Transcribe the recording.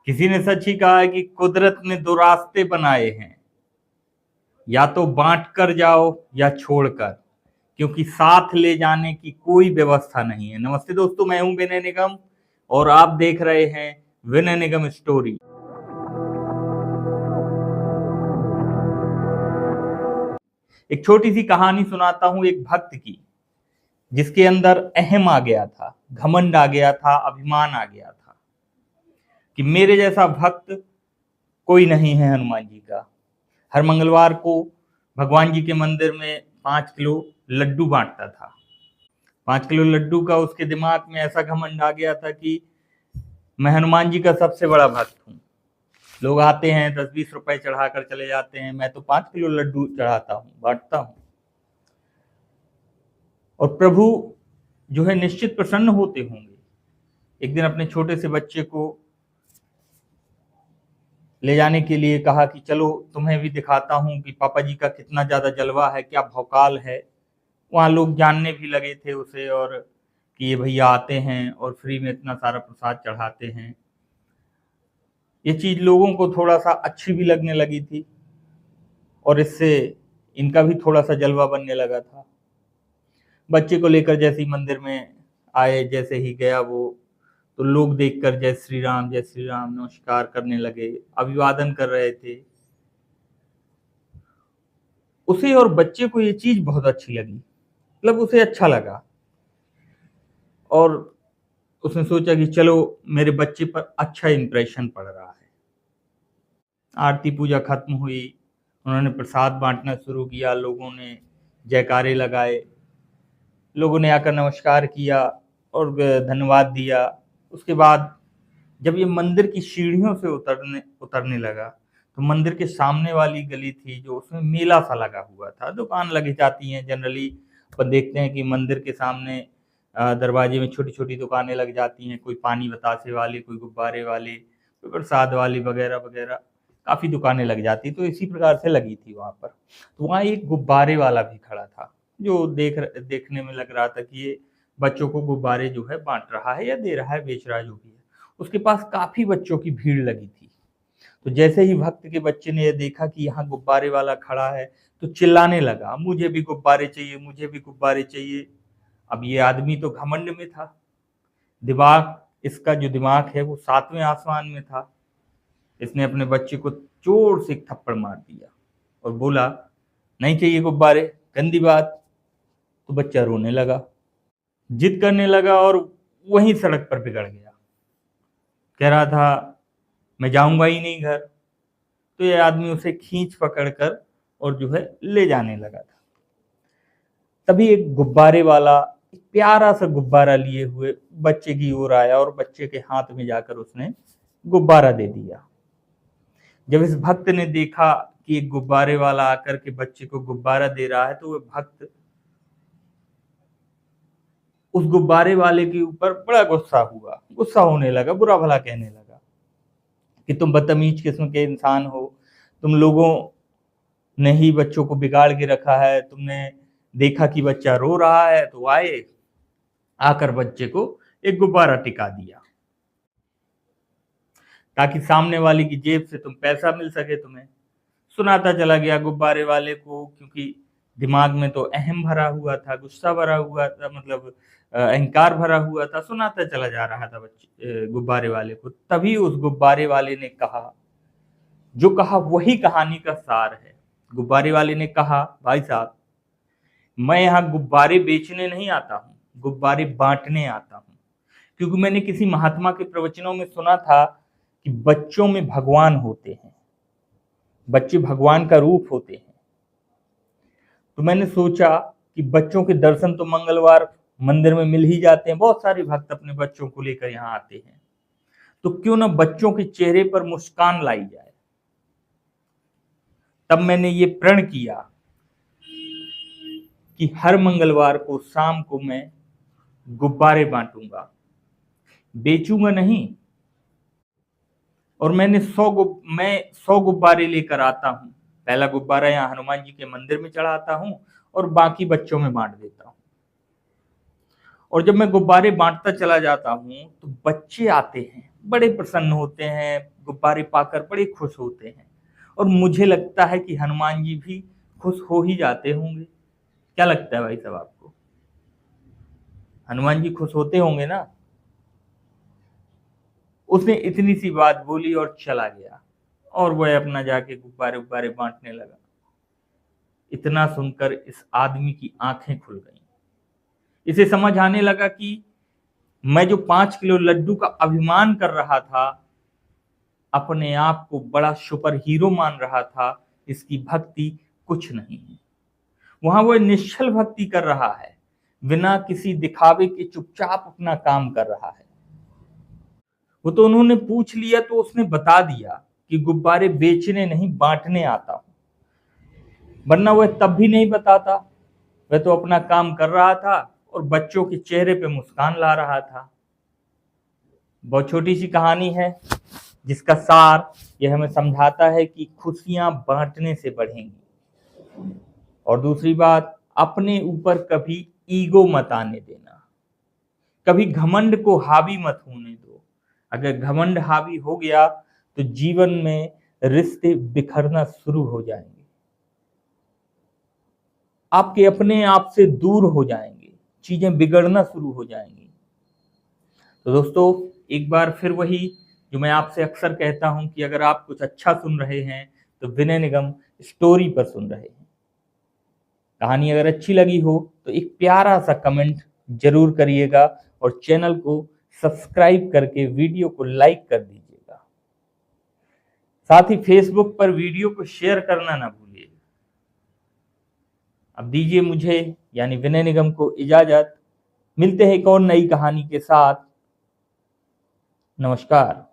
किसी ने सच ही कहा है कि कुदरत ने दो रास्ते बनाए हैं, या तो बांट कर जाओ या छोड़कर, क्योंकि साथ ले जाने की कोई व्यवस्था नहीं है। नमस्ते दोस्तों, मैं हूं विनय निगम और आप देख रहे हैं विनय निगम स्टोरी। एक छोटी सी कहानी सुनाता हूं एक भक्त की, जिसके अंदर अहम आ गया था, घमंड आ गया था, अभिमान आ गया था कि मेरे जैसा भक्त कोई नहीं है हनुमान जी का। हर मंगलवार को भगवान जी के मंदिर में 5 किलो लड्डू बांटता था। 5 किलो लड्डू का उसके दिमाग में ऐसा घमंड आ गया था कि मैं हनुमान जी का सबसे बड़ा भक्त हूँ। लोग आते हैं 10-20 रुपए चढ़ाकर चले जाते हैं, मैं तो 5 किलो लड्डू चढ़ाता हूँ, बांटता हूँ। और प्रभु जो है निश्चित प्रसन्न होते होंगे। एक दिन अपने छोटे से बच्चे को ले जाने के लिए कहा कि चलो तुम्हें भी दिखाता हूं कि पापा जी का कितना ज्यादा जलवा है, क्या भौकाल है। वहां लोग जानने भी लगे थे उसे, और कि ये भैया आते हैं और फ्री में इतना सारा प्रसाद चढ़ाते हैं। ये चीज लोगों को थोड़ा सा अच्छी भी लगने लगी थी और इससे इनका भी थोड़ा सा जलवा बनने लगा था। बच्चे को लेकर जैसे ही मंदिर में आए, जैसे ही गया वो, तो लोग देखकर जय श्री राम नमस्कार करने लगे, अभिवादन कर रहे थे। उसे और बच्चे को ये चीज बहुत अच्छी लगी, मतलब उसे अच्छा लगा और उसने सोचा कि चलो मेरे बच्चे पर अच्छा इंप्रेशन पड़ रहा है। आरती पूजा खत्म हुई, उन्होंने प्रसाद बांटना शुरू किया, लोगों ने जयकारे लगाए, लोगों ने आकर नमस्कार किया और धन्यवाद दिया। उसके बाद जब ये मंदिर की सीढ़ियों से उतरने लगा, तो मंदिर के सामने वाली गली थी जो, उसमें मेला सा लगा हुआ था। दुकान लगी जाती हैं जनरली, अपन देखते हैं कि मंदिर के सामने दरवाजे में छोटी छोटी दुकानें लग जाती हैं, कोई पानी बतासे वाली, कोई गुब्बारे वाली, कोई प्रसाद वाली, वगैरह वगैरह काफी दुकानें लग जाती। तो इसी प्रकार से लगी थी वहां पर। तो वहां एक गुब्बारे वाला भी खड़ा था, जो देखने में लग रहा था कि ये बच्चों को गुब्बारे जो है बांट रहा है या दे रहा है, बेच रहा है, जो भी है। उसके पास काफी बच्चों की भीड़ लगी थी। तो जैसे ही भक्त के बच्चे ने यह देखा कि यहाँ गुब्बारे वाला खड़ा है, तो चिल्लाने लगा, मुझे भी गुब्बारे चाहिए, मुझे भी गुब्बारे चाहिए। अब ये आदमी तो घमंड में था, इसका जो दिमाग है वो 7वें आसमान में था। इसने अपने बच्चे को जोर से एक थप्पड़ मार दिया और बोला, नहीं चाहिए गुब्बारे, गंदी बात। तो बच्चा रोने लगा, जिद करने लगा और वहीं सड़क पर बिगड़ गया। कह रहा था मैं जाऊंगा ही नहीं घर। तो ये आदमी उसे खींच पकड़ कर और जो है ले जाने लगा था। तभी एक गुब्बारे वाला एक प्यारा सा गुब्बारा लिए हुए बच्चे की ओर आया और बच्चे के हाथ में जाकर उसने गुब्बारा दे दिया। जब इस भक्त ने देखा कि एक गुब्बारे वाला आकर के बच्चे को गुब्बारा दे रहा है, तो वह भक्त उस गुब्बारे वाले के ऊपर बड़ा गुस्सा होने लगा, बुरा भला कहने लगा कि तुम बदतमीज किस्म के इंसान हो, तुम लोगों ने ही बच्चों को बिगाड़ के रखा है। तुमने देखा कि बच्चा रो रहा है तो आकर बच्चे को एक गुब्बारा टिका दिया, ताकि सामने वाले की जेब से तुम पैसा मिल सके तुम्हें। सुनाता चला गया गुब्बारे वाले को, क्योंकि दिमाग में तो अहम भरा हुआ था, गुस्सा भरा हुआ था, मतलब अहंकार भरा हुआ था। सुनाता चला जा रहा था गुब्बारे वाले को। तभी उस गुब्बारे वाले ने कहा, जो कहा वही कहानी का सार है। गुब्बारे वाले ने कहा, भाई साहब, मैं यहाँ गुब्बारे बेचने नहीं आता हूँ, गुब्बारे बांटने आता हूँ। क्योंकि मैंने किसी महात्मा के प्रवचनों में सुना था कि बच्चों में भगवान होते हैं, बच्चे भगवान का रूप होते हैं। तो मैंने सोचा कि बच्चों के दर्शन तो मंगलवार मंदिर में मिल ही जाते हैं, बहुत सारे भक्त अपने बच्चों को लेकर यहाँ आते हैं, तो क्यों ना बच्चों के चेहरे पर मुस्कान लाई जाए। तब मैंने ये प्रण किया कि हर मंगलवार को शाम को मैं गुब्बारे बांटूंगा, बेचूंगा नहीं। और मैं 100 गुब्बारे लेकर आता हूँ। पहला गुब्बारा यहाँ हनुमान जी के मंदिर में चढ़ाता हूँ और बाकी बच्चों में बांट देता हूँ। और जब मैं गुब्बारे बांटता चला जाता हूँ तो बच्चे आते हैं, बड़े प्रसन्न होते हैं, गुब्बारे पाकर बड़े खुश होते हैं और मुझे लगता है कि हनुमान जी भी खुश हो ही जाते होंगे। क्या लगता है भाई साहब आपको? हनुमान जी खुश होते होंगे ना? उसने इतनी सी बात बोली और चला गया और वह अपना जाके गुब्बारे उब्बारे बांटने लगा। इतना सुनकर इस आदमी की आंखें खुल गईं। इसे समझ आने लगा कि मैं जो 5 किलो लड्डू का अभिमान कर रहा था, अपने आप को बड़ा सुपर हीरो मान रहा था, इसकी भक्ति कुछ नहीं है। वहां वह निश्चल भक्ति कर रहा है, बिना किसी दिखावे के चुपचाप अपना काम कर रहा है। वो तो उन्होंने पूछ लिया तो उसने बता दिया कि गुब्बारे बेचने नहीं बांटने आता हूं, वरना वह तब भी नहीं बताता। वह तो अपना काम कर रहा था और बच्चों के चेहरे पे मुस्कान ला रहा था। बहुत छोटी सी कहानी है जिसका सार यह हमें समझाता है कि खुशियां बांटने से बढ़ेंगी। और दूसरी बात, अपने ऊपर कभी ईगो मत आने देना, कभी घमंड को हावी मत होने दो। अगर घमंड हावी हो गया तो जीवन में रिश्ते बिखरना शुरू हो जाएंगे, आपके अपने आप से दूर हो जाएंगे, चीजें बिगड़ना शुरू हो जाएंगी। तो दोस्तों, एक बार फिर वही जो मैं आपसे अक्सर कहता हूं कि अगर आप कुछ अच्छा सुन रहे हैं तो विनय निगम स्टोरी पर सुन रहे हैं। कहानी अगर अच्छी लगी हो तो एक प्यारा सा कमेंट जरूर करिएगा और चैनल को सब्सक्राइब करके वीडियो को लाइक कर दीजिएगा। साथ ही फेसबुक पर वीडियो को शेयर करना ना भूलिए। अब दीजिए मुझे यानी विनय निगम को इजाजत। मिलते हैं एक और नई कहानी के साथ। नमस्कार।